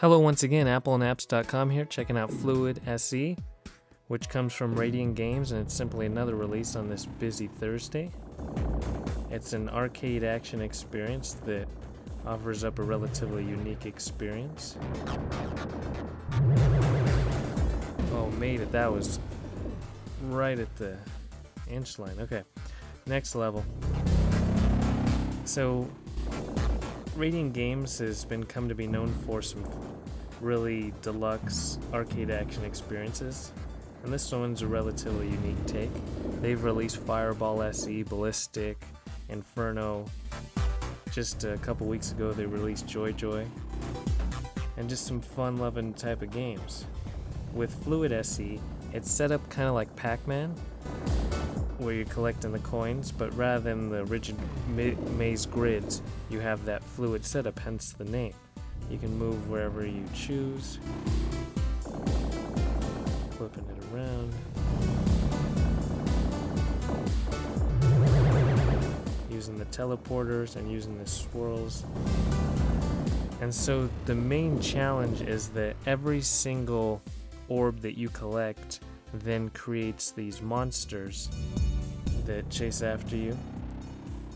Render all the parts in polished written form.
Hello once again, appleandapps.com here, checking out Fluid SE, which comes from RadianGames, and it's simply another release on this busy Thursday. It's an arcade action experience that offers up a relatively unique experience. Oh, made it. That was right at the inch line. Okay, next level. So, RadianGames has come to be known for some really deluxe arcade action experiences, and this one's a relatively unique take. They've released Fireball SE, Ballistic, Inferno. Just a couple weeks ago they released Joy Joy, and just some fun-loving type of games. With Fluid SE, it's set up kind of like Pac-Man, where you're collecting the coins, but rather than the rigid maze grids, you have that fluid setup, hence the name. You can move wherever you choose, flipping it around, using the teleporters and using the swirls. And so the main challenge is that every single orb that you collect then creates these monsters that chase after you.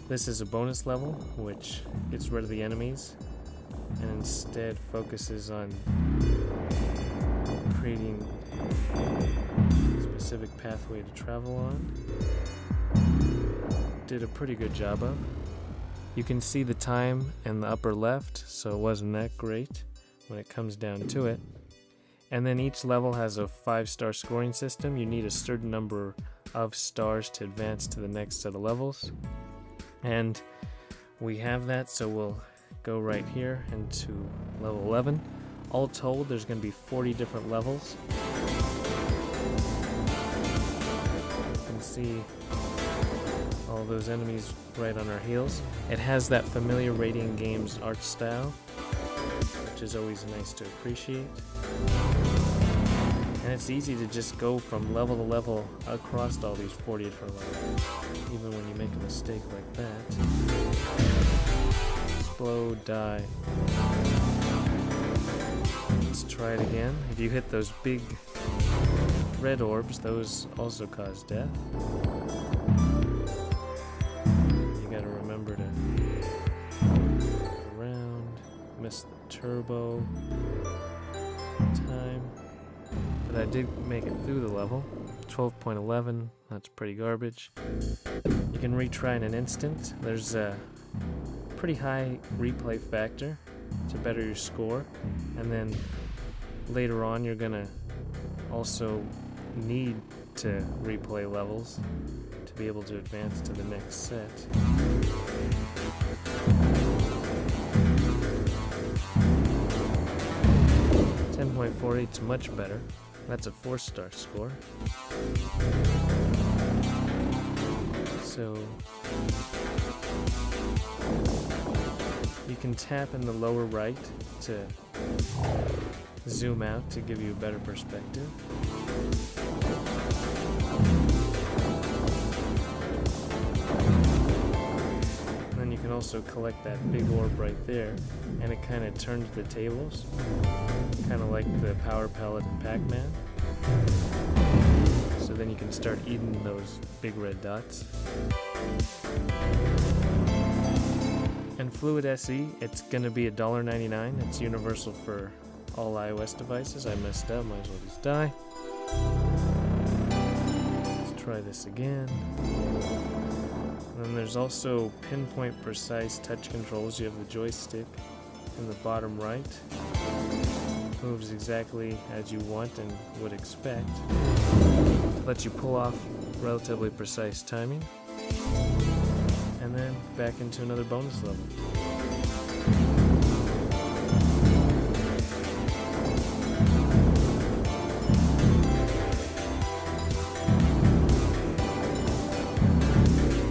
This is a bonus level, which gets rid of the enemies and instead focuses on creating a specific pathway to travel on. Did a pretty good job of. You can see the time in the upper left, so it wasn't that great when it comes down to it. And then each level has a 5-star scoring system. You need a certain number of stars to advance to the next set of levels. And we have that, so we'll go right here into level 11. All told, there's going to be 40 different levels. You can see all those enemies right on our heels. It has that familiar RadianGames art style, which is always nice to appreciate. And it's easy to just go from level to level across all these 40 different levels, even when you make a mistake like that. Explode, die. Let's try it again. If you hit those big red orbs, those also cause death. You gotta remember to go around, miss the turbo time. But I did make it through the level. 12.11, that's pretty garbage. You can retry in an instant. There's a pretty high replay factor to better your score. And then later on you're gonna also need to replay levels to be able to advance to the next set. 10.48 is much better. That's a 4-star score. So you can tap in the lower right to zoom out to give you a better perspective. And then you can also collect that big orb right there, and it kind of turns the tables, kind of like the power pellet in Pac-Man. So then you can start eating those big red dots. And Fluid SE, it's gonna be $1.99. It's universal for all iOS devices. I messed up, might as well just die. Let's try this again. And then there's also pinpoint precise touch controls. You have the joystick in the bottom right. Moves exactly as you want and would expect. It lets you pull off relatively precise timing. And then back into another bonus level.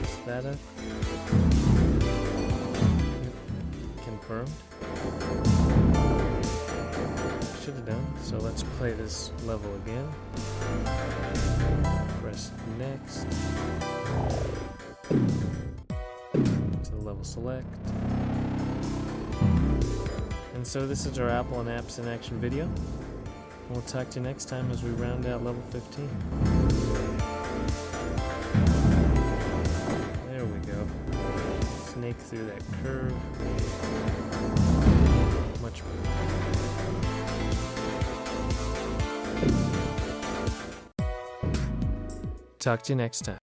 Is that up? Confirmed. Should have done. So let's play this level again. Press next. To the level select. And And so this is our Apple and Apps in Action video. We'll talk to you next time as we round out level 15. There we go. Snake through that curve. Much better. Talk to you next time.